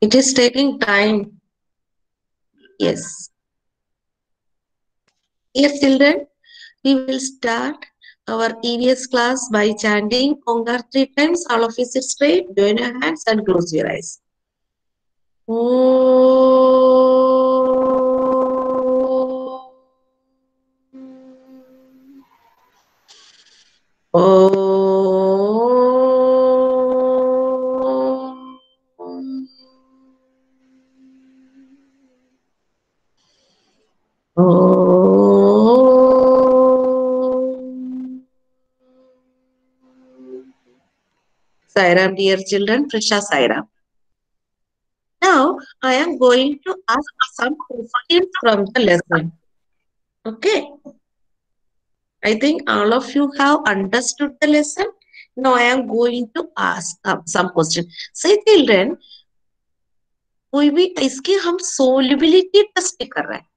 It is taking time. Yes. Yes, children, we will start our EVS class by chanting Omkar 3 times. All of you sit straight, join your hands and close your eyes. Sairam, dear children, Prisha Sairam. Now, I am going to ask some questions from the lesson. Okay. I think all of you have understood the lesson. Now, I am going to ask some questions. Say, children, कोई भी इसकी हम solubility test कर रहे हैं.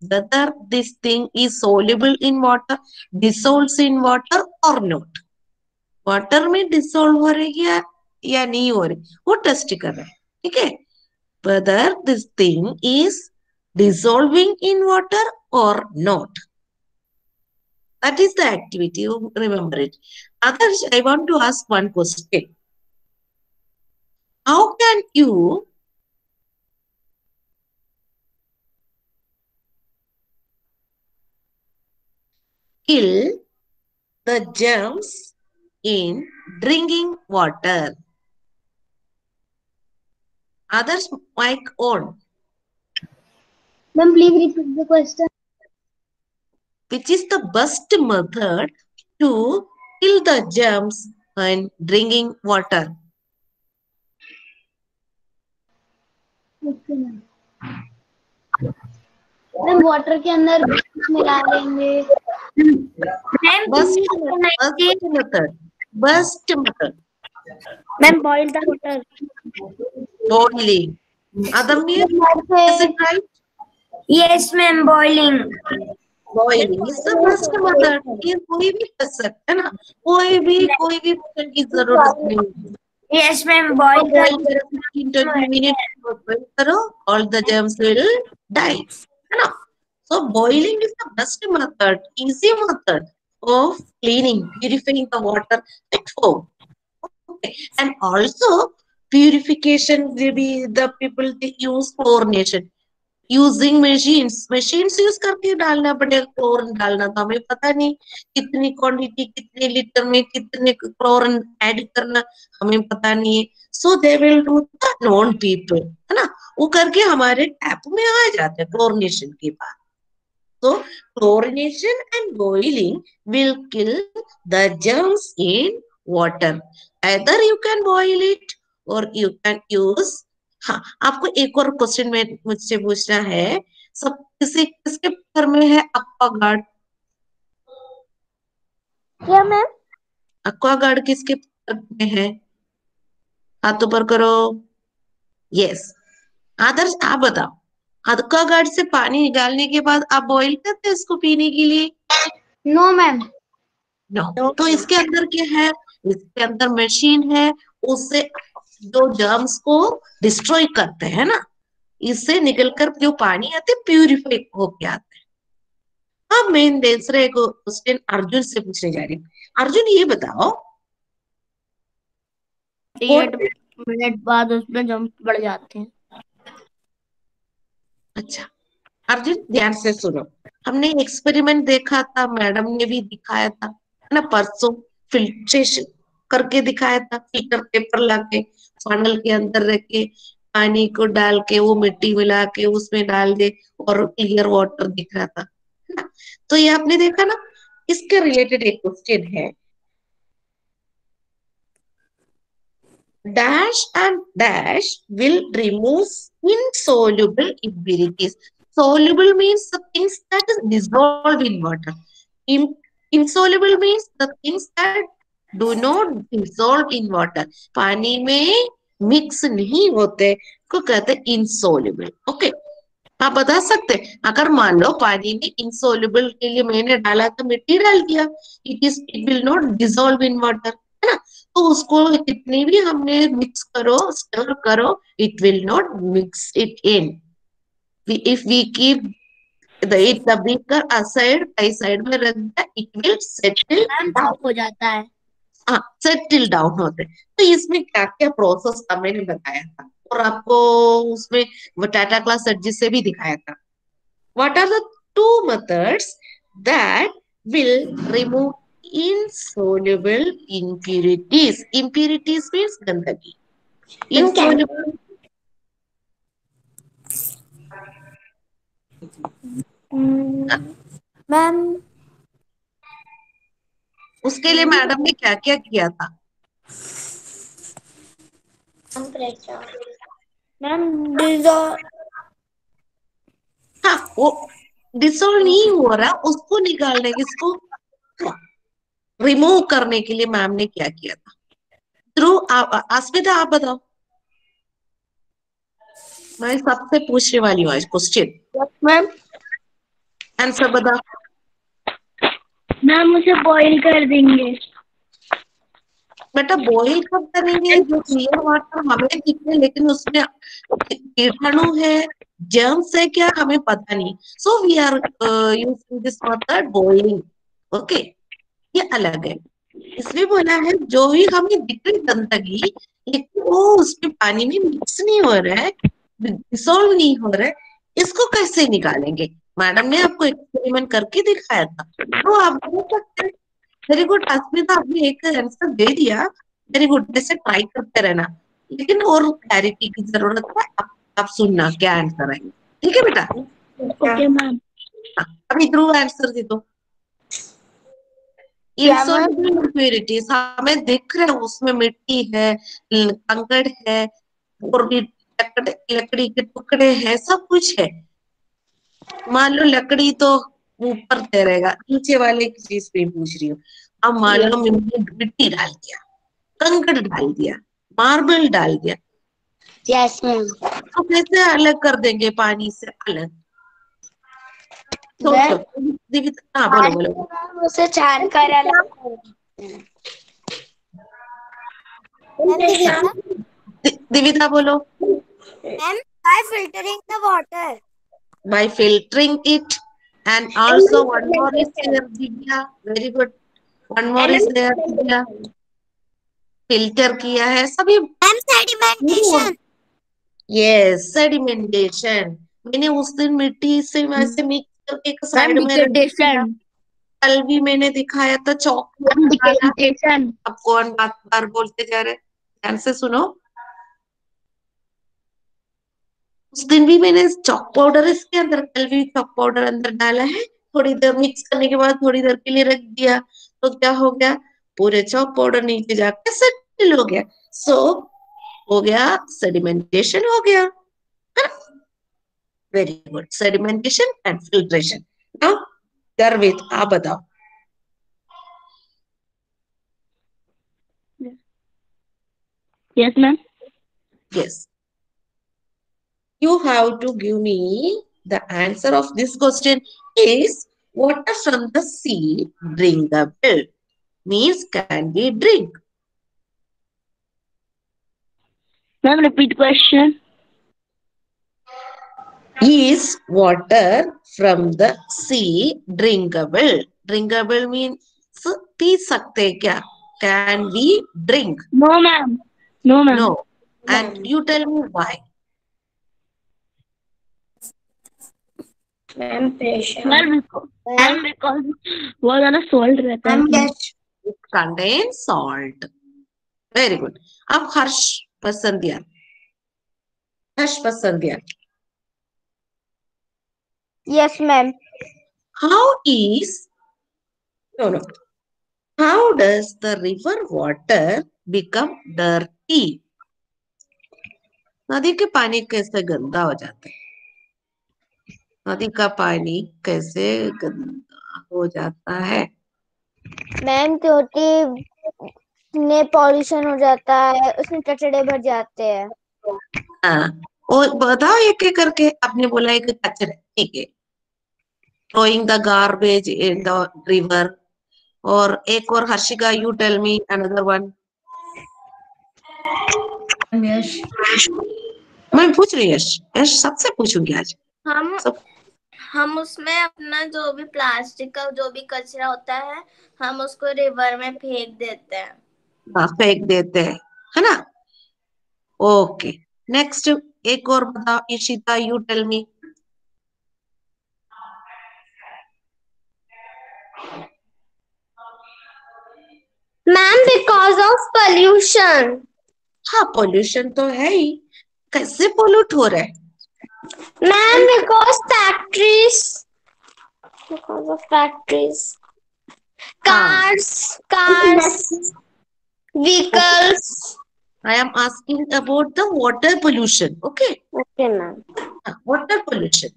Whether this thing is soluble in water, dissolves in water or not. Water में dissolve हो रही है या नहीं हो रही, वो टेस्ट कर रहे हैं. ठीक है. Whether this thing is dissolving in water or not. That is the activity. You remember it. Others, I want to ask one question. How can you kill the germs in drinking water? Others, mic on. Ma'am, please repeat the question. Which is the best method to kill the germs in drinking water? Okay, ma'am. Ma'am water के अंदर बीज मिला लेंगे. Best method. Ma'am boil the water. Boiling. Adamir, is it right? Yes, ma'am, boiling. Boiling is the best method. ये कोई भी कर सकता है ना, कोई भी method की जरूरत नहीं. Yes, ma'am, boil the 15-20 minutes boil करो, all the germs will die. है ना? So boiling is the best method, easy method of cleaning, purifying the water at home. Okay. And also purification will be the people they use chlorination. Using machines use करके डालना पड़ेगा. Chlorine डालना तो हमें पता नहीं कितनी क्वांटिटी, कितने लीटर में कितने क्लोरीन ऐड करना हमें पता नहीं है. So they will do the known people, है ना, वो करके हमारे टैप में आ जाते हैं क्लोरिनेशन के बाद. So chlorination and boiling will kill the germs in water. Either you can boil it or you can use. हाँ, आपको एक और क्वेश्चन में मुझसे पूछना है. सब किसके घर में है एक्वागार्ड? क्या मैम? एक्वागार्ड किसके घर में है? हाथों पर करो. यस. आदर्श आप बताओ, एक्वागार्ड से पानी निकालने के बाद आप बॉईल करते हैं इसको पीने के लिए? No ma'am. नो. तो इसके अंदर क्या है? इसके अंदर मशीन है, उससे जो जर्म्स को डिस्ट्रॉय करते हैं ना, इससे निकलकर जो पानी आते प्यूरिफाई होके आते हैं. अब मैं दूसरे को क्वेश्चन अर्जुन से पूछने जा रही हूँ. अर्जुन ये बताओ, 8 मिनट बाद उसमें जम्प बढ़ जाते हैं. अच्छा अर्जुन ध्यान से सुनो. हमने एक्सपेरिमेंट देखा था, मैडम ने भी दिखाया था ना परसों, फिल्ट्रेशन करके दिखाया था. फिल्टर पेपर लाके फानल के अंदर रख के पानी को डाल के वो मिट्टी मिला के उसमें डाल दे और क्लियर वाटर दिख रहा था ना. तो ये आपने देखा ना. इसके रिलेटेड एक क्वेश्चन है. Dash and dash will remove insoluble impurities. Soluble means the things that is dissolved in water. Insoluble means the things that do not dissolve in water. पानी में मिक्स नहीं होते को कहते हैं insoluble. ओके. आप बता सकते अगर मान लो पानी में insoluble के लिए मैंने डाला तो मिट्टी डाल दिया, it will not dissolve in water, है ना. तो उसको कितनी भी हमने मिक्स करो, स्टर करो, it will not mix it in. If we keep the beaker aside, by side में रख दिया, it will settle ma'am down. Chalk हो जाता है। हाँ, सेटल डाउन होते हैं. तो इसमें क्या क्या प्रोसेस था मैंने बताया था, और आपको उसमें वो टाटा क्लास सर्जिस से भी दिखाया था. What are the two methods that will remove insoluble impurities? Impurities means गंदगी. Insoluble. मैम उसके लिए मैडम ने क्या क्या किया था? मैम डिजॉल्व हाँ, वो डिसॉल्व नहीं हो रहा, उसको निकालने की, इसको रिमूव करने के लिए मैम ने क्या किया था? थ्रू अस्मिता आप बताओ, मैं सबसे पूछने वाली हूँ आज क्वेश्चन. मैम आंसर बताओ. मैम उसे बॉईल कर देंगे। बेटा बॉईल कब करेंगे? जो क्लियर वाटर हमें दिखे, लेकिन उसमें कीटाणु है, जर्म्स है क्या, हमें पता नहीं. So we are using this method boiling. Okay, ये अलग है. इसमें बोला है जो भी हमें दिख रही गंदगी, लेकिन वो उसमें पानी में मिक्स नहीं हो रहा है, डिसॉल्व नहीं हो रहा है, इसको कैसे निकालेंगे? मैडम ने आपको एक्सपेरिमेंट करके दिखाया था, तो आप देख सकते हैं. वेरी गुड अस्मिता, आपने एक आंसर दे दिया. वेरी गुड, ऐसे ट्राई करते रहना, लेकिन और क्लैरिटी की जरूरत है. आप सुनना क्या आंसर है. ठीक है बेटा? Okay ma'am. हाँ, अभी थ्रू आंसर दे दो. इंसॉल्युबल इम्प्योरिटीज हमें दिख रहा है, उसमें मिट्टी है, कंकड़ है, और भी लकड़ी के टुकड़े हैं, सब कुछ है. मान लो लकड़ी तो ऊपर तैरेगा, नीचे वाले की चीज पे पूछ रही हूँ. अब मान लो मिट्टी डाल दिया, कंकड़ डाल दिया, मार्बल डाल दिया, यस मैम। तो कैसे अलग कर देंगे पानी से अलग? सोचो. हाँ, बोलो बोलो. उसे छान कर अलग दिविता बोलो. Ma'am by filtering the water. By filtering it, and also one more is there, Divya. Very good. One more is there, Divya. Filter किया है सभी. Ma'am sedimentation. Yes, sedimentation. मैंने उस दिन मिट्टी से वैसे मिक्स करके एक मैम साइड में रख दिया. डिकेटेशन। कल भी मैंने दिखाया था, चौक मैम डाला. डिकेटेशन। अब कौन बार बार बोलते जा रहे? ध्यान से सुनो. उस दिन भी मैंने चॉक पाउडर इसके अंदर, कल भी चॉक पाउडर अंदर डाला है. थोड़ी देर मिक्स करने के बाद थोड़ी देर के लिए रख दिया, तो क्या हो गया? पूरे चॉक पाउडर नीचे जाकर सेटल हो गया. सो हो गया, सेडिमेंटेशन हो गया. Very good. Sedimentation and filtration. Now गर्वित आप बताओ. Yes ma'am. Yes, you have to give me the answer of this question. Is water from the sea drinkable? Means can we drink? Ma'am repeat question. Is water from the sea drinkable? Drinkable means पी सकते हैं क्या? Can we drink? No ma'am. No ma'am. No. And you tell me why. Ma'am pressure. Ma'am because बहुत ज्यादा salt रहता है। It contains salt. Very good. अब Harsh Pasandiya. Harsh Pasandiya. Yes ma'am. How is, no. How does the river water become dirty? नदी के पानी कैसे गंदा हो जाता है? नदी का पानी कैसे गंदा हो जाता है? मैम क्योंकि में पॉल्यूशन हो जाता है, उसमें कचड़े भर जाते हैं। हाँ, और बताओ एक एक करके. आपने बोला एक कचरा, ठीक है. Throwing the garbage in the river. और एक और Harshika, you tell me another one. यश मैं पूछ रही यश यश सबसे पूछूंगी आज हम सब। हम उसमें अपना जो भी प्लास्टिक का जो भी कचरा होता है हम उसको रिवर में फेंक देते हैं। हाँ, फेंक देते हैं, है ना। ओके, नेक्स्ट एक और बताओ Ishita, you tell me. Ma'am because of pollution. हाँ, पोल्यूशन तो है ही। कैसे पोल्यूट हो रहा है? मैम बिकॉज ऑफ फैक्ट्रीज, हाँ, cars, vehicles. I am asking about the water pollution. Okay, okay ma'am. Water pollution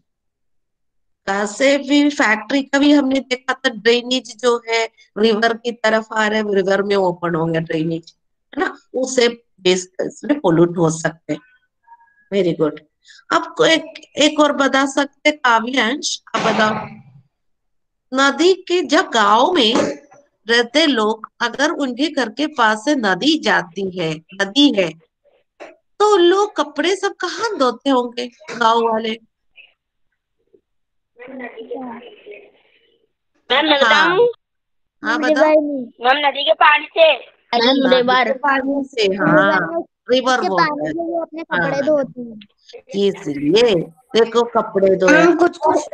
से भी फैक्ट्री का भी हमने देखा था। ड्रेनेज जो है रिवर की तरफ आ रहा है, रिवर में ओपन हो गया ड्रेनेज, है ना, उससे इसमें पोल्यूट हो सकते हैं। Very good. आपको एक और बता सकते काव्यांश, आप बताओ। नदी के जब गांव में रहते लोग अगर उनके घर के पास से नदी जाती है, नदी है, तो लोग कपड़े सब कहाँ धोते होंगे गांव वाले? हाँ हाँ बताओ। मैम नदी के पानी से। नदी के पानी से, हाँ, रिवर के बोलते पानी हैं। से वो अपने हाँ, कपड़े धोते हैं। इसलिए देखो कपड़े धोए। तो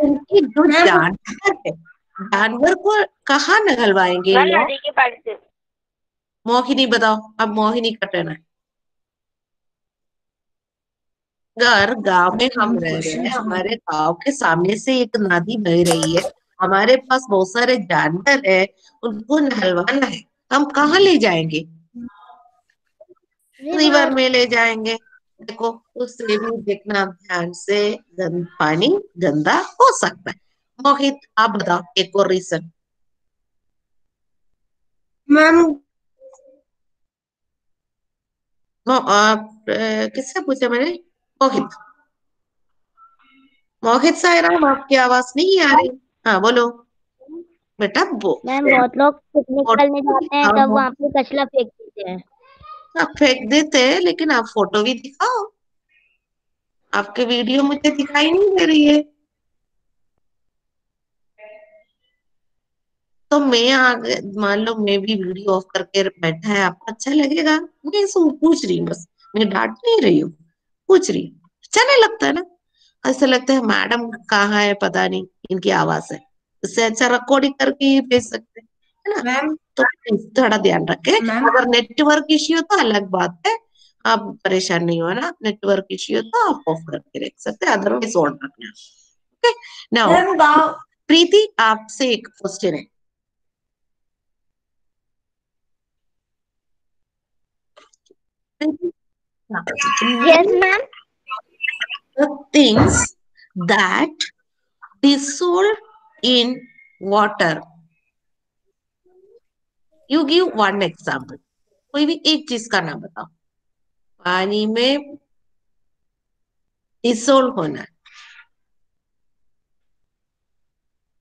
उनकी जो जानवर है, जानवर को कहाँ नहलवाएंगे ये लोग? नदी के पानी से। मोहिनी बताओ, अब मोहिनी का टर्न है। अगर गांव में हम रह रहे हैं, हमारे गांव के सामने से एक नदी बह रही है, हमारे पास बहुत सारे जानवर है, उनको नहलवाना है, हम कहाँ ले जाएंगे? रिवर में ले जाएंगे। देखो, उससे भी देखना ध्यान से, पानी गंदा हो सकता है। मोहित आप बताओ एक और रीजन। मैम किससे पूछा मैंने? मोहित। मोहित सायराम, आपकी आवाज नहीं आ रही। हाँ बोलो बेटा। मैम बहुत लोग पिकनिक करने जाते हैं तब वहाँ पे कचरा फेंक देते हैं। आप फेंक देते हैं, लेकिन आप फोटो भी दिखाओ। आपके वीडियो मुझे दिखाई नहीं दे रही है। तो मैं आगे मान लो मैं भी वीडियो ऑफ करके बैठा है, आपको अच्छा लगेगा? मैं पूछ रही हूँ बस, मैं डांट नहीं रही हूँ, पूछ रही हूँ। अच्छा नहीं लगता है ना? ऐसा लगता है मैडम कहाँ है पता नहीं, इनकी आवाज है। इससे अच्छा रिकॉर्डिंग करके ही भेज सकते हैं, है ना। मैम तो please थोड़ा ध्यान रखें। मैम अगर नेटवर्क इश्यू तो अलग बात है, आप परेशान नहीं हो ना। नेटवर्क इश्यू तो आप ऑफ करके रख सकते हैं, अदरवाइज ऑन रखना। ओके, नाउ मैम गाँव प्रीति आपसे एक क्वेश्चन है। Yes ma'am. The things that dissolve in water. You give one example. कोई भी एक चीज का नाम बताओ, पानी में डिसोल्व होना है।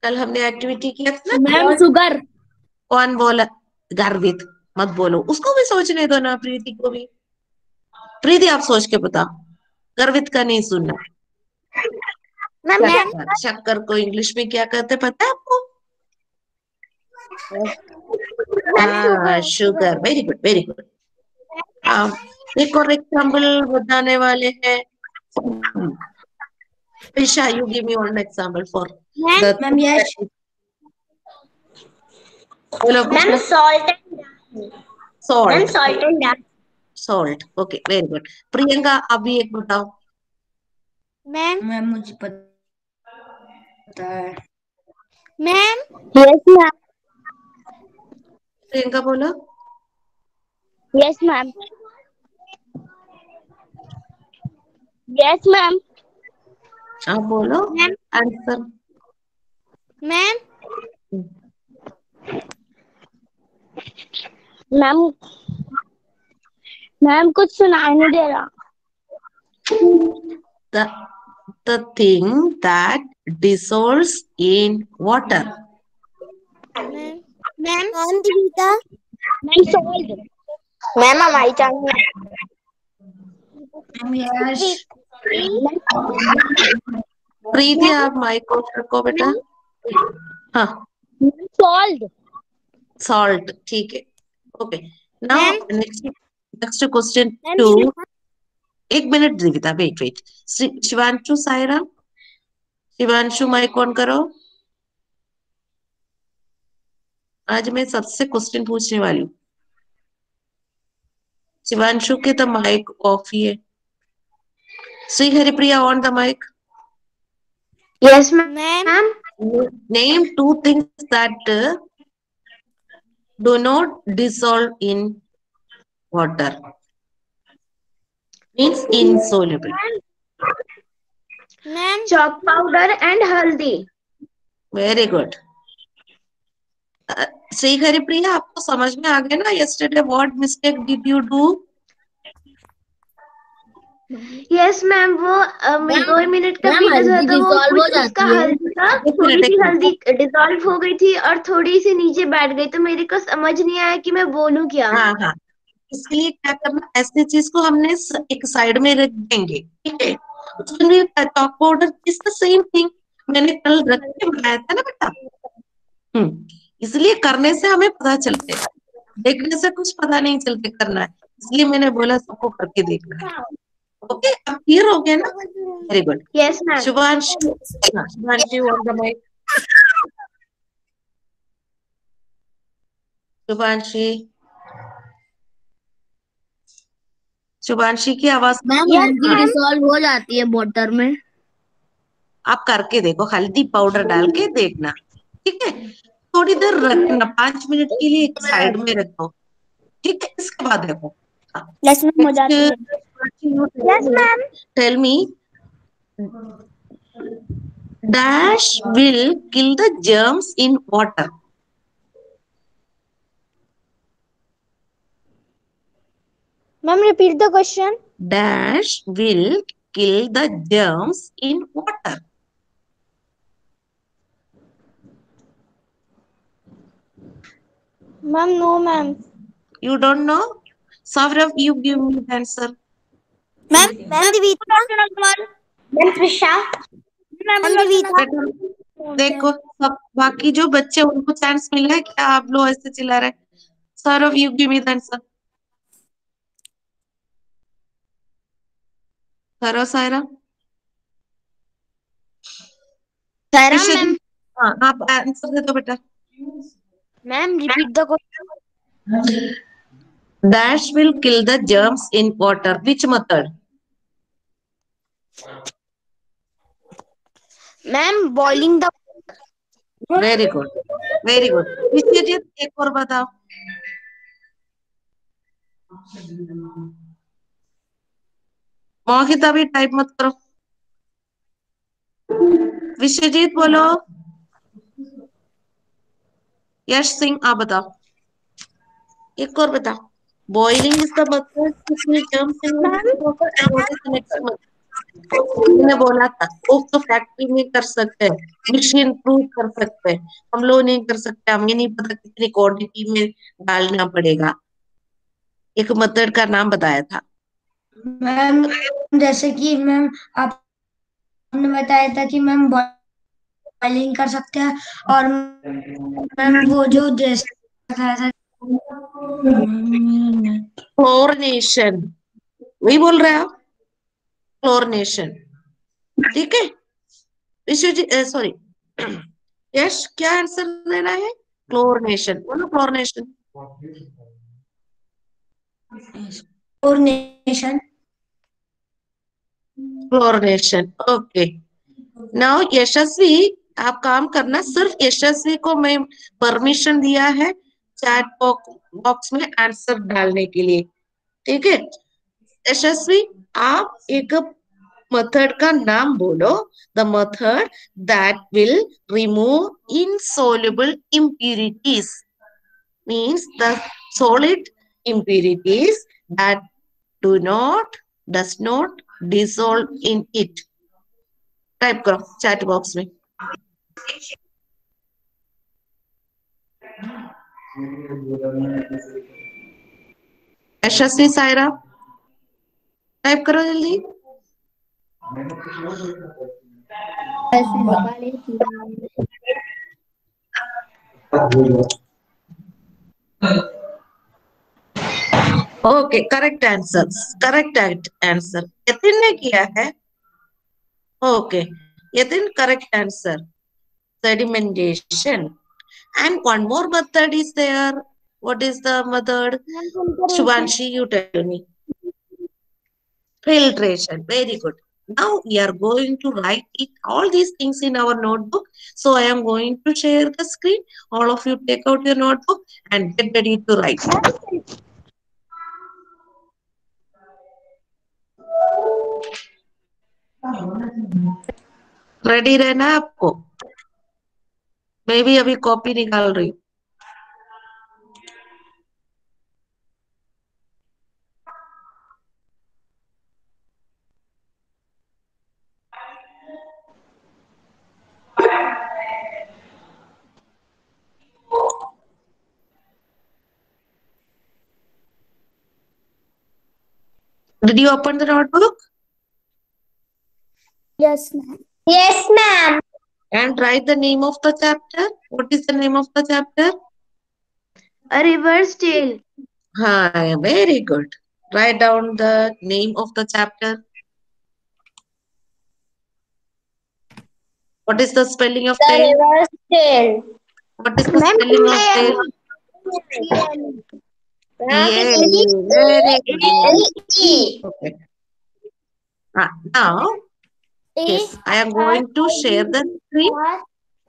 कल हमने एक्टिविटी किया था ना। Ma'am sugar. कौन बोला? गर्वित मत बोलो, उसको भी सोचने दो ना, प्रीति को भी। प्रीति आप सोच के बताओ, गर्वित का नहीं सुनना। शक्कर, शक्कर को इंग्लिश में क्या कहते पता है आपको? हाँ, sugar. Very good, very good. एक और एग्जाम्पल बताने वाले हैं। Prisha, you give me one example for the ma'am Yash बोलो ma'am salt and salt. Salt and Salt. Okay, very good. Priyanka अभी एक बताओ। मैम मुझे पता है। Ma'am yes ma'am. प्रियंका बोलो। Yes ma'am. Yes ma'am. आप बोलो आंसर। मैम मैम मैम कुछ सुनाई नहीं दे रहा। The thing that dissolves in water. Ma'am कौन दीपिका? Ma'am salt. मैम हमारी चांदी। यश प्रीति आप माइक ऑफ रखो बेटा। हाँ सॉल्ट। सॉल्ट, ठीक है। Okay now ma'am next question ma'am 2। एक minute Jeevita, wait wait. Shivanshu Saira, Shivanshu mike on करो। आज मैं सबसे क्वेश्चन पूछने वाली हूँ। शिवांशु के तो माइक ऑफ ही है। Shri Haripriya on the mike. Yes ma'am ma'am. Name two things that do not dissolve in water. Means insoluble. Ma'am chalk powder and हल्दी। Very good. श्री हरिप्रिया आपको समझ में आ गया ना? Yesterday what mistake did you do? Yes ma'am, वो 2 minute का ma'am period हुआ हल्दी था, वो डिसॉल्व हो कुछ उसका जाती है। हल्दी का एक थोड़ी मिनट, सी एक हल्दी मिनट। डिसॉल्व हो गई थी और थोड़ी सी नीचे बैठ गई, तो मेरे को समझ नहीं आया कि मैं बोलूं क्या। हाँ हाँ, इसके लिए क्या करना, ऐसी चीज को हमने एक साइड में रख देंगे, ठीक है। उसके लिए chalk powder is the same thing, मैंने कल रख के बनाया था ना बेटा। इसलिए करने से हमें पता चलते हैं, देखने से कुछ पता नहीं चलते करना है। इसलिए मैंने बोला सबको करके देखना है। ओके, अब क्लियर हो गया ना? Very good. Yes ma'am. Shubhanshu, हाँ, Shubhanshu on the mic. Shubhanshi, Shubhanshi की आवाज मैम हल्दी डिसॉल्व हो जाती है वाटर में। आप करके देखो, हल्दी पाउडर डाल के देखना, ठीक है। थोड़ी देर रखना, 5 मिनट के लिए एक साइड में रखो, ठीक है। इसके बाद देखो यस मैम हो जाती है। Yes ma'am. Tell me, dash will kill the germs in water. Ma'am repeat the question. Dash will kill the germs in water. Ma'am no ma'am. You don't know? Saurav, you give me the answer. Ma'am ma'am Divita. Ma'am Trisha. Ma'am Divita. बेटा देखो, सब बाकी जो बच्चे उनको chance मिला है क्या? आप लोग ऐसे चिल्ला रहे। Saurabh, you give me the answer. करो सायरा। सायरा विश्वजीत, मैम। हाँ आप आंसर दे दो बेटा। Ma'am repeat the question. Dash will kill the germs in water. Which method? Ma'am boiling the. Very good, very good. Vishwajeet एक और बताओ। मोहित अभी टाइप मत करो। विश्वजीत बोलो। यश सिंह आप बताओ। एक और बताओ। Boiling is the method to kill germs in water and what is the next method? मैंने बोला था वो तो फैक्ट्री में कर सकते हैं, मशीन प्रूव कर सकते हैं, हम लोग नहीं कर सकते। हमें नहीं पता कितनी क्वांटिटी में डालना पड़ेगा। एक मेथड का नाम बताया था मैम जैसे कि मैम आपने बताया था कि मैम बॉइलिंग कर सकते हैं, और मैम वो जो जैसे बताया था। क्लोरिनेशन, वही बोल रहे हैं आप, क्लोरिनेशन, ठीक है। विश्वजीत सॉरी यश, क्या आंसर देना है? क्लोरिनेशन बोलो, chlorination. Chlorination. Chlorination, okay. Now Yashasvi, आप काम करना, सिर्फ यशस्वी को मैं परमिशन दिया है चैट बॉक्स में आंसर डालने के लिए, ठीक है। यशस्वी, आप एक मेथड का नाम बोलो, the method that will remove insoluble impurities, means the solid impurities that does not dissolve in it. Type करो चैट बॉक्स में। यशस्वी सायरा, टाइप करो जल्दी। Okay, correct answer, correct answer Yatin ने किया है। Okay, Yatin correct answer, sedimentation. And one more method is there. What is the method? Shubhanshi, you tell me. Filtration. Very good. Now we are going to write all these things in our notebook. So I am going to share the screen. All of you take out your notebook and get ready to write. Ready रहना है आपको। मैं भी अभी copy निकाल रही हूँ। Did you open the notebook? Yes, ma'am. Yes, ma'am. And write the name of the chapter. What is the name of the chapter? A reverse tail. Hi, very good. Write down the name of the chapter. What is the spelling of The tail? reverse tail. What is the spelling of tail? Yes, very good. E. Okay. Now, yes, I am going to share the screen.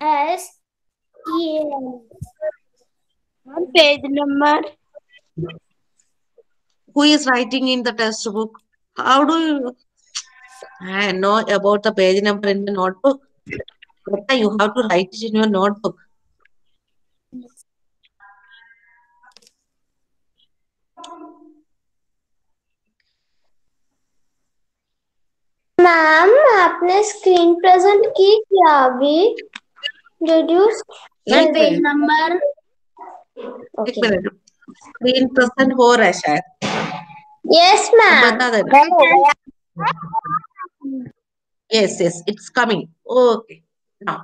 S-E-N. Page number. Who is writing in the textbook? How do you know about the page number in the notebook? But you have to write it in your notebook. Ma'am आपने screen present की क्या अभी? Did you? Page number. एक minute, screen present हो रहा है शायद। Yes, ma'am. बता देना। Yes, yes, it's coming. Okay. Now,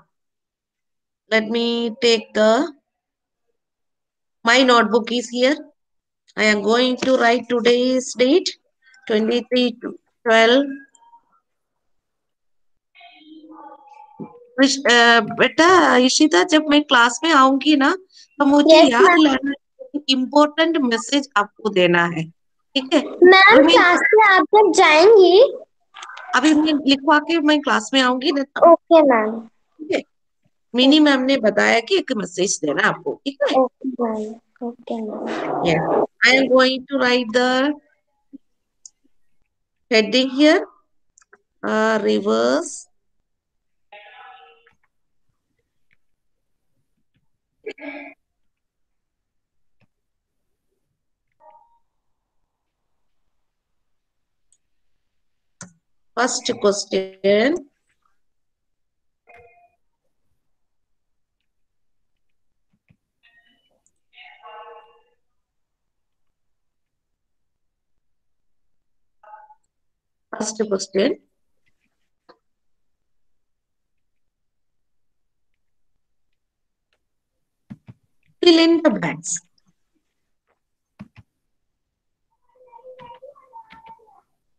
let me take my notebook is here. I am going to write today's date, 23/12. बेटा इशिता, जब मैं क्लास में आऊंगी ना तो मुझे Yes, याद ma'am. लाना, इम्पोर्टेंट मैसेज आपको देना है, ठीक है? मैम क्लास में आप जब जाएंगी, अभी मैं लिखवा के मैं क्लास में आऊंगी ना तब, ओके मैम. ठीक है? मिनी मैम ने बताया कि एक मैसेज देना आपको, ठीक है? Okay ma'am. Okay ma'am. Yes, I am going to write the heading here, reverse first question. First question. Fill in the blanks.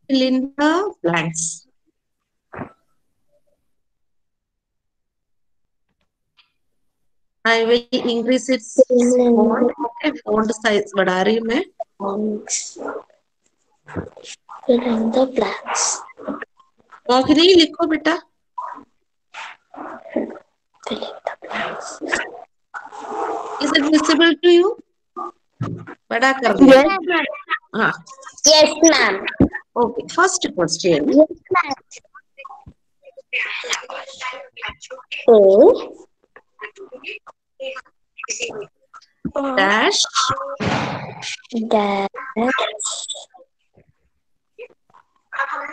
Fill in the blanks. I will increase its font. Okay, font size बढ़ा रही हूँ मैं. Fill in the blanks. Mohini लिखो बेटा. Fill in the blanks. Is it visible to you? बड़ा कर दिया. Yes, ma'am. हाँ. Yes, ma'am. Okay. First question. Yes, ma'am. Dash.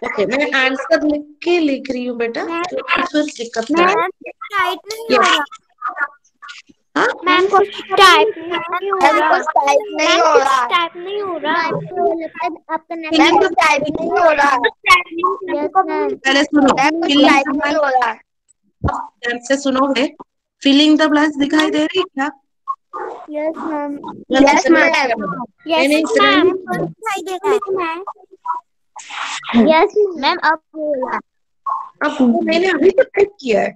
Okay, मैं आंसर लिख रही हूँ बेटा, फिर दिक्कत ना आए. राइट नहीं हो रहा. हाँ मैम कुछ टाइप नहीं हो मैम रहा। कुछ टाइप नहीं हो रहा। टाइप नहीं हो रहा। आपका मैम कुछ टाइप नहीं हो रहा। Yes ma'am. पहले सुनो, मैम कुछ फिलिंग टाइप द नहीं हो रहा। ब्लैंक्स ध्यान से सुनोगे। फिलिंग द ब्लैंक्स दिखाई दे रही है क्या? Yes ma'am. Yes ma'am. नहीं नहीं, इतना मैम नहीं। दिखाई दे रहा है। यस मैम अब हो रहा। अब मैंने अभी तो टाइप किया है,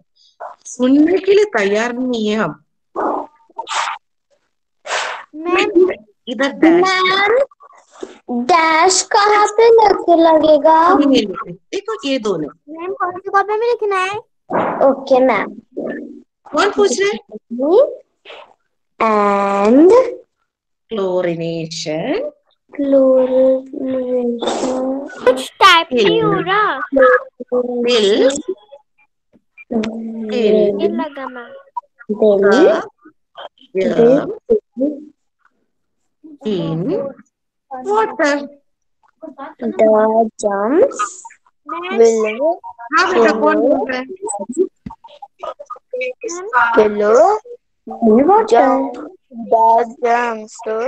सुनने के लिए तैयार नहीं है हम। मैम इधर डैश डैश कहाँ पे लगेगा? देखो ये दोनों। मैम कौन सी कॉपी में लिखना है? Okay ma'am. कौन पूछ रहे? एंड क्लोरिनेशन क्लोरीनेशन कुछ टाइप नहीं हो रहा। will ये लगा ma'am. the germ in water. The germs will हाँ बेटा, कौन बोल रहा है? below water. The germs the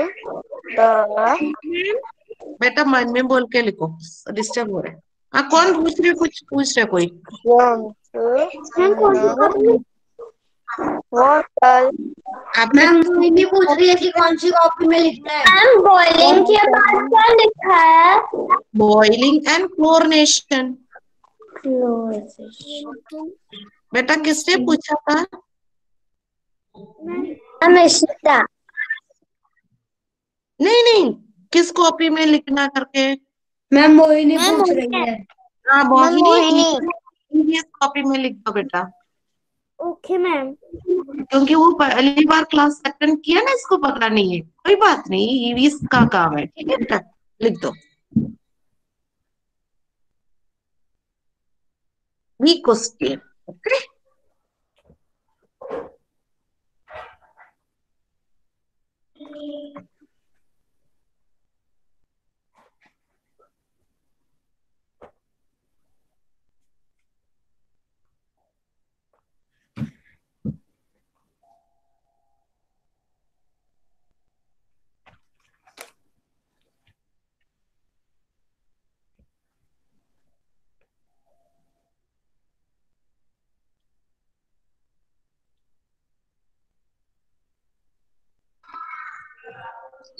बेटा मन में बोल के लिखो, डिस्टर्ब हो रहा है। हाँ, कौन पूछ रहे? कुछ पूछ रहे कोई? मैम कौन सी कॉपी में? water। आपने मैम वही भी पूछ रही है कि कौन सी कॉपी में लिखना है। मैम बॉइलिंग के बाद क्या लिखा है? Boiling and chlorination. बेटा किसने पूछा था? मैम इशिता। नहीं नहीं, किस कॉपी में लिखना करके? मैम मोहिनी पूछ रही है। हाँ ma'am Mohini, Mohini. EVS copy में लिख दो बेटा, ओके मैम। क्योंकि वो पहली बार क्लास अटेंड किया ना, इसको पता नहीं है। कोई बात नहीं, ईवीएस का काम है, ठीक है बेटा, लिख दो। B question, okay.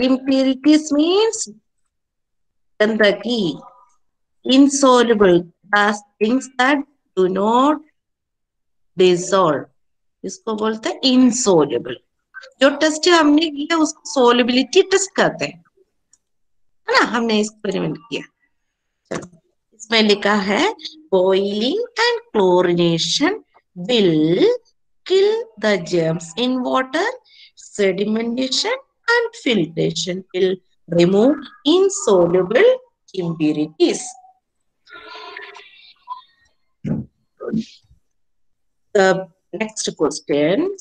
Impurities means gandagi, insoluble, as things that do not dissolve. इसको बोलते हैं insoluble। जो टेस्ट हमने किया उसको सोलिबिलिटी टेस्ट कहते हैं, है ना? हमने एक्सपेरिमेंट किया। चलो, इसमें लिखा है boiling and chlorination will kill the germs in water. Sedimentation and filtration will remove insoluble impurities. The next question.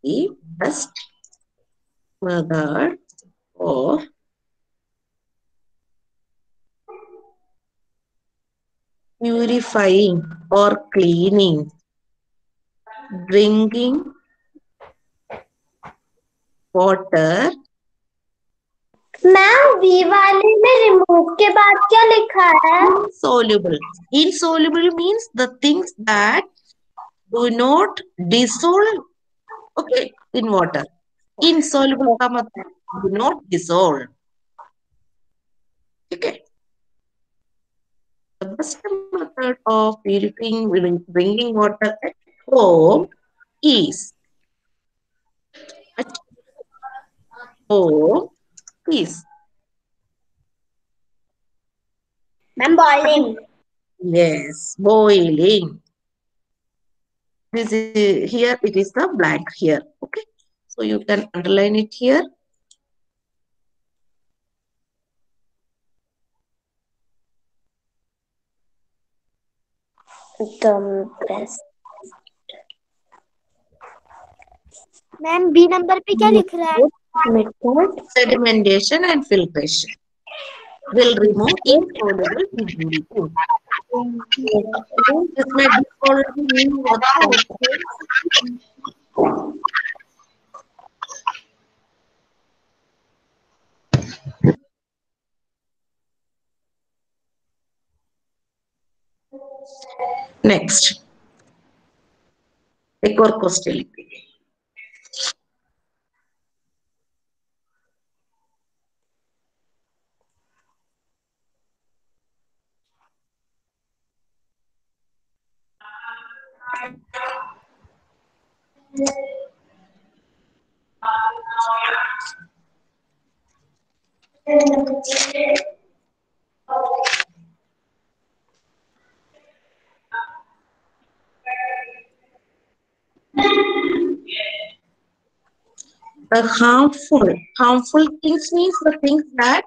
The best method of purifying or cleaning drinking water ma'am V वाले में remove के बाद क्या लिखा है? insoluble. Insoluble means the things that do not dissolve, okay, in water. Insoluble का मतलब do not dissolve. ठीक है? The best method of purifying drinking water at home is at home is ma'am boiling. yes, boiling. This is here, it is the blank here, okay? So you can underline it here. Ma'am B number पे क्या लिख रहा है? Sedimentation and filtration. will remove insoluble impurities. इसमें disorder की meaning होता है. Next एक और क्वेश्चन लिखिए. The harmful things means the things that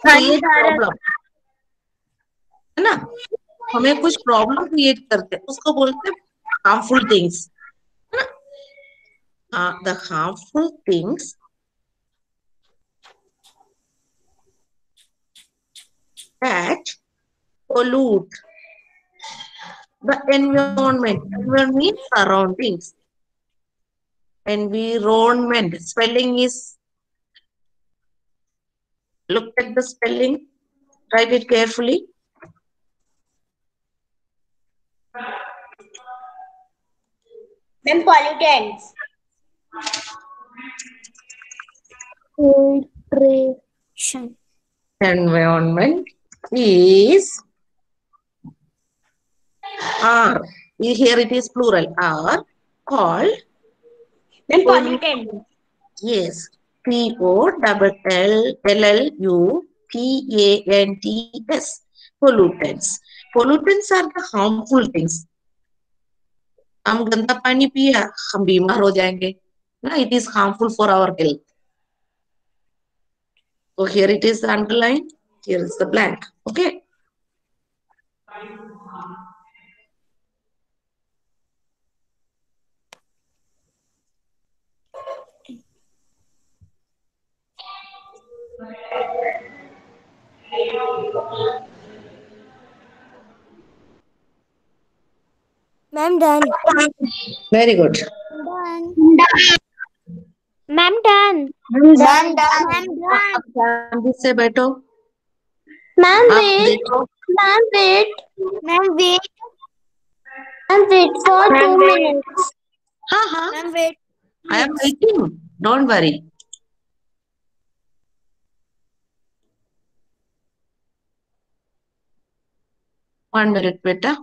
create problem, है ना. हमें कुछ प्रॉब्लम क्रिएट करते हैं उसको बोलते हैं harmful things, है ना. The harmful things that pollute the environment. Environment means surroundings. Environment spelling is, look at the spelling, write it carefully. Then pollutants. Filtration. Environment is are, here it is plural, are called, Then pollutants. yes, pollutants, pollutants. Pollutants are the harmful things. हम गंदा पानी पिया हम बीमार हो जाएंगे ना. It is harmful for our health. So here it is underlined, here is the blank. Okay. Ma'am, done. Very good. Done. Ma'am, done. Done. शांति से बैठो. Ma'am, आप wait. देखो. Ma'am, wait. Ma'am, wait. Ma'am, wait for 2 minutes. हाँ हाँ. Ma'am, wait. I am waiting. Don't worry. One minute, beta.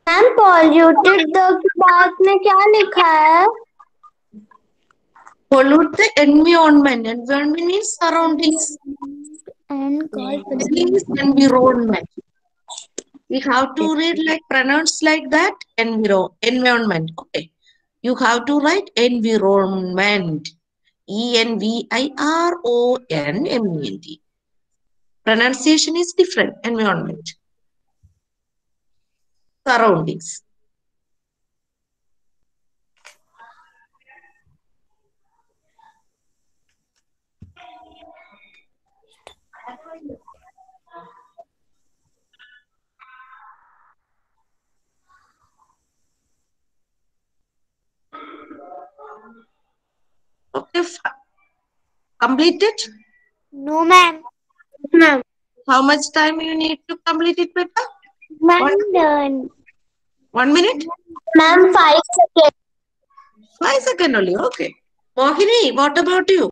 Ma'am polluted the के बाद में क्या लिखा है? Pollute the environment. Environment means surroundings. Means environment. We have to read like pronounce like that. Environment. Okay. You have to write environment. ENVIRONMENT. Pronunciation is different. Environment. Surroundings. Okay. Completed? No, ma'am. Ma'am. How much time you need to complete it, beta? Ma'am, done. 1 minute? Ma'am, 5 seconds. 5 seconds only. Okay. Mohini, what about you?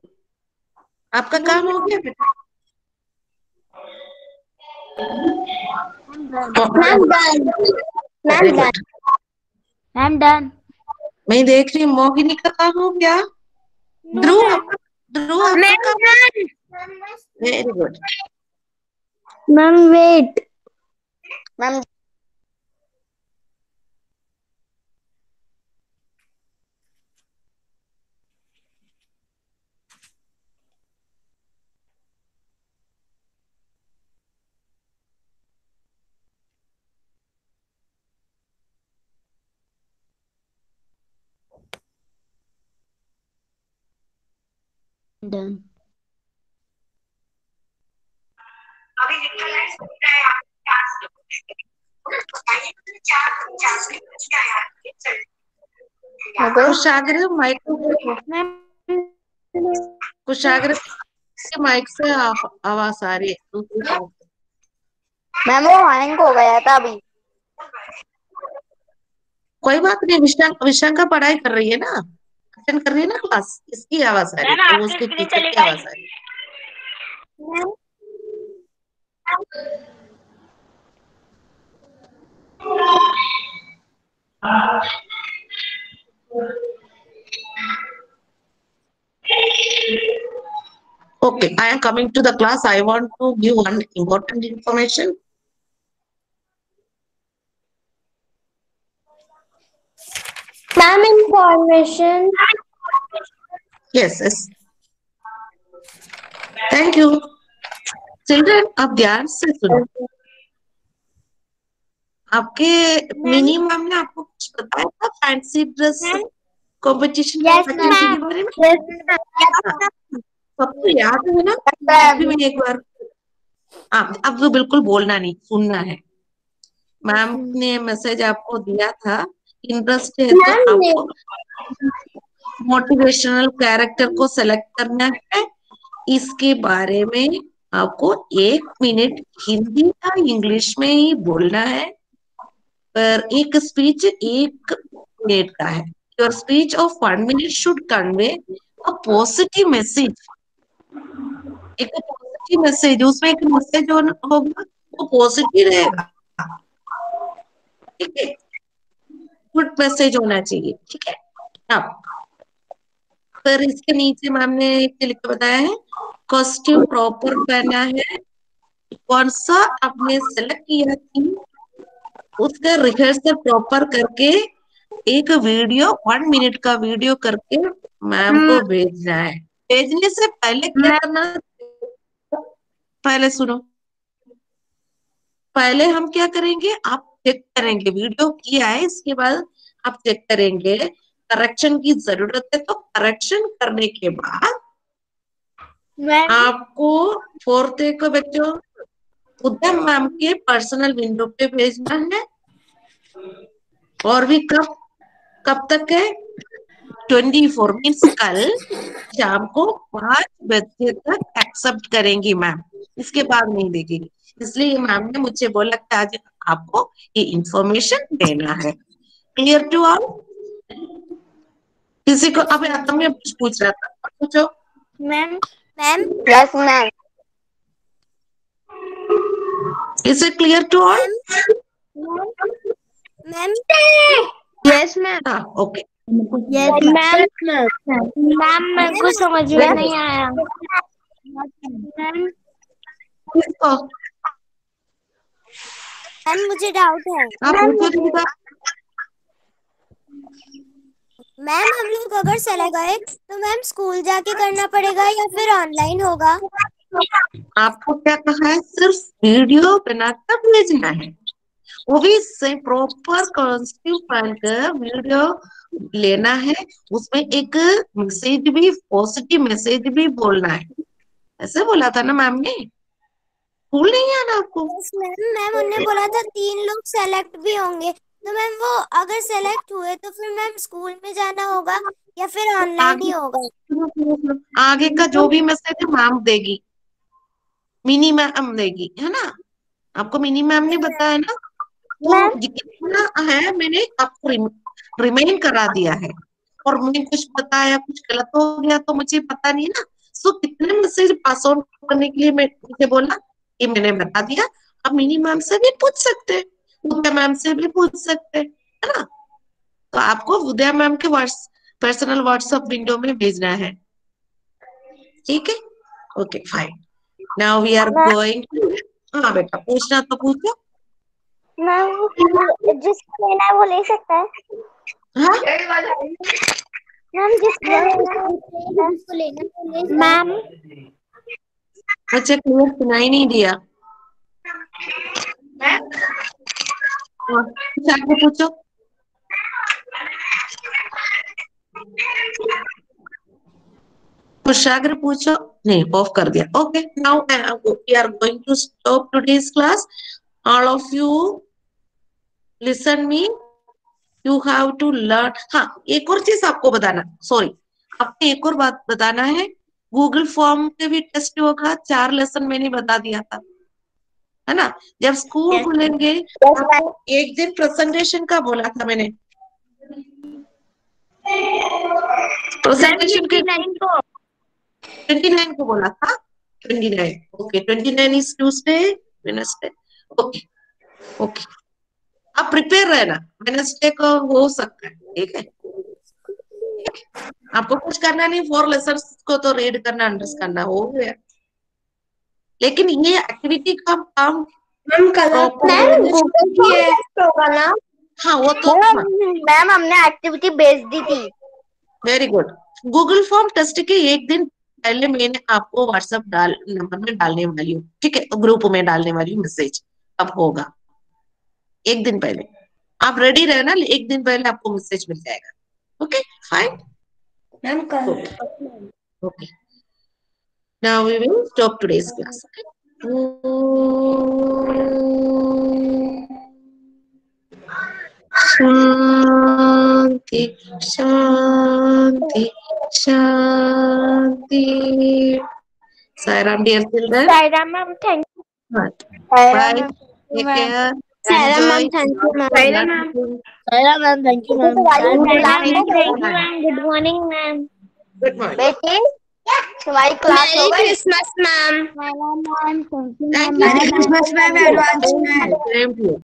आपका काम हो गया बेटा? Ma'am, done. Ma'am, done. Ma'am, done. मैं देख रही हूँ मोहिनी का काम हो गया. ध्रुव आपका काम. Very good. Ma'am, wait. Ma'am. Done. Kushagra mic ma'am Kushagra के माइक से आवाज आ रही है दूसरी तरफ से। मैम वो हैंग हो गया था अभी। कोई बात नहीं, विशाखा पढ़ाई कर रही है ना, अटेंड कर रही है ना क्लास, इसकी आवाज आ रही है, वो उसके टीचर की आवाज आ रही है। Okay, I am coming to the class. I want to give one important information. Ma'am information. Yes, yes. Thank you. Children, आप ध्यान से सुनो। आपके मिनी मैम ने आपको कुछ बताया था फैंसी ड्रेस कंपटीशन के बारे में? सबको याद है ना? अभी मैं एक बार अब तो बिल्कुल बोलना नहीं, सुनना है। मैम ने मैसेज आपको दिया था, इंटरेस्ट है तो आपको मोटिवेशनल कैरेक्टर को सेलेक्ट करना है। इसके बारे में आपको 1 मिनट हिंदी या इंग्लिश में ही बोलना है, पर एक स्पीच 1 मिनट का है। Your speech of 1 minute should convey a positive message. एक पॉजिटिव मैसेज, उसमें एक मैसेज होगा वो पॉजिटिव रहेगा, ठीक है, गुड मैसेज होना चाहिए, ठीक है। अब फिर इसके नीचे मैम ने लिख के बताया है, कॉस्ट्यूम प्रॉपर पहना है, कौन सा आपने सेलेक्ट किया थी उसका रिहर्सल प्रॉपर करके एक वीडियो 1 मिनट का वीडियो करके मैम को भेजना है। भेजने से पहले क्या करना, पहले सुनो, पहले हम क्या करेंगे, आप चेक करेंगे वीडियो किया है, इसके बाद आप चेक करेंगे, करेक्शन की जरूरत है तो करेक्शन करने के बाद आपको 4th को बच्चों उद्यम मैम के पर्सनल विंडो पे भेजना है। और भी कब तक है, 24 मीन्स कल शाम को 5 बजे तक एक्सेप्ट करेंगी मैम, इसके बाद नहीं देगी। इसलिए मैम ने मुझे बोला कि आज आपको ये इंफॉर्मेशन देना है। Clear to all? किसी को अब मैं कुछ पूछ रहा था, पूछो। Ma'am yes ma'am. Is it clear to all? Ma'am yes ma'am. हाँ, ओके। Yes ma'am. मैम मेरे को समझ में नहीं आया। मैम किसको? मैम मुझे डाउट है। आप पूछो दीदा। मैम हम लोग अगर चले गए तो मैम स्कूल जाके करना पड़ेगा या फिर ऑनलाइन होगा? आपको क्या कहा है, सिर्फ वीडियो बनाकर भेजना है, वो भी से प्रॉपर कॉस्ट्यूम पहनकर वीडियो लेना है, उसमें एक मैसेज भी, पॉजिटिव मैसेज भी बोलना है। ऐसे बोला था ना मैम ने, भूल नहीं आना आपको? Yes ma'am. मैम उन्होंने बोला था 3 लोग सेलेक्ट भी होंगे, तो मैम वो अगर सेलेक्ट हुए तो फिर मैम स्कूल में जाना होगा या फिर ऑनलाइन ही होगा? आगे का जो भी मैसेज है मैम देगी, मिनी मैम देगी, है ना? आपको मिनी मैम ने बताया ना, तो जितना है मैंने आपको रिमाइंड करा दिया है, और मैंने कुछ बताया, कुछ गलत हो गया तो मुझे पता नहीं ना। सो कितने मैसेज पास ऑन करने के लिए मुझे बोला, ये मैंने बता दिया। आप मिनी मैम से भी पूछ सकते हैं, उदया मैम से भी पूछ सकते हैं, है ना? तो आपको उदया मैम के पर्सनल व्हाट्सएप विंडो में भेजना है, ठीक है? Okay fine, now we are going. हाँ बेटा, पूछना तो पूछो। मैम जिसको लेना है वो ले सकता है? हाँ, मैम जिसको लेना है मैम। बच्चे क्लियर सुनाई नहीं दिया। कुछ आगे पूछो। कुशाग्र पूछो नहीं ऑफ कर दिया okay now we are going to stop today's class all of you listen me you have to learn हाँ एक और चीज आपको बताना सॉरी आपको एक और बात बताना है गूगल फॉर्म पे भी टेस्ट होगा 4 लेसन मैंने बता दिया था है ना जब स्कूल खुलेंगे आपको एक दिन प्रेजेंटेशन का बोला था मैंने प्रेजेंटेशन के 29 को बोला था 29 okay 29 is Tuesday Wednesday okay okay आप प्रिपेयर रहना वेडनेसडे को हो सकता है ठीक है आपको कुछ करना नहीं 4 लेसन को तो रीड करना अंडरस्टैंड करना हो गया लेकिन ये एक्टिविटी का काम मैम कल होगा ना हाँ वो तो मैम हमने एक्टिविटी भेज दी थी very good Google form test के एक दिन पहले मैंने आपको व्हाट्सएप नंबर में डालने वाली हूँ ठीक है ग्रुप में डालने वाली हूँ मैसेज अब होगा एक दिन पहले आप रेडी रहना एक दिन पहले आपको मैसेज मिल जाएगा ओके फाइन मैम कल okay now we will stop today's class शांति शांति शांति Sairam dear children Sairam ma'am thank bye take care Sairam ma'am thank you ma'am Sairam ma'am thank you ma'am good morning ma'am good morning बेटी तुम्हारी class हो गई Christmas ma'am ma'am thank you thank ma'am Christmas ma'am advance में you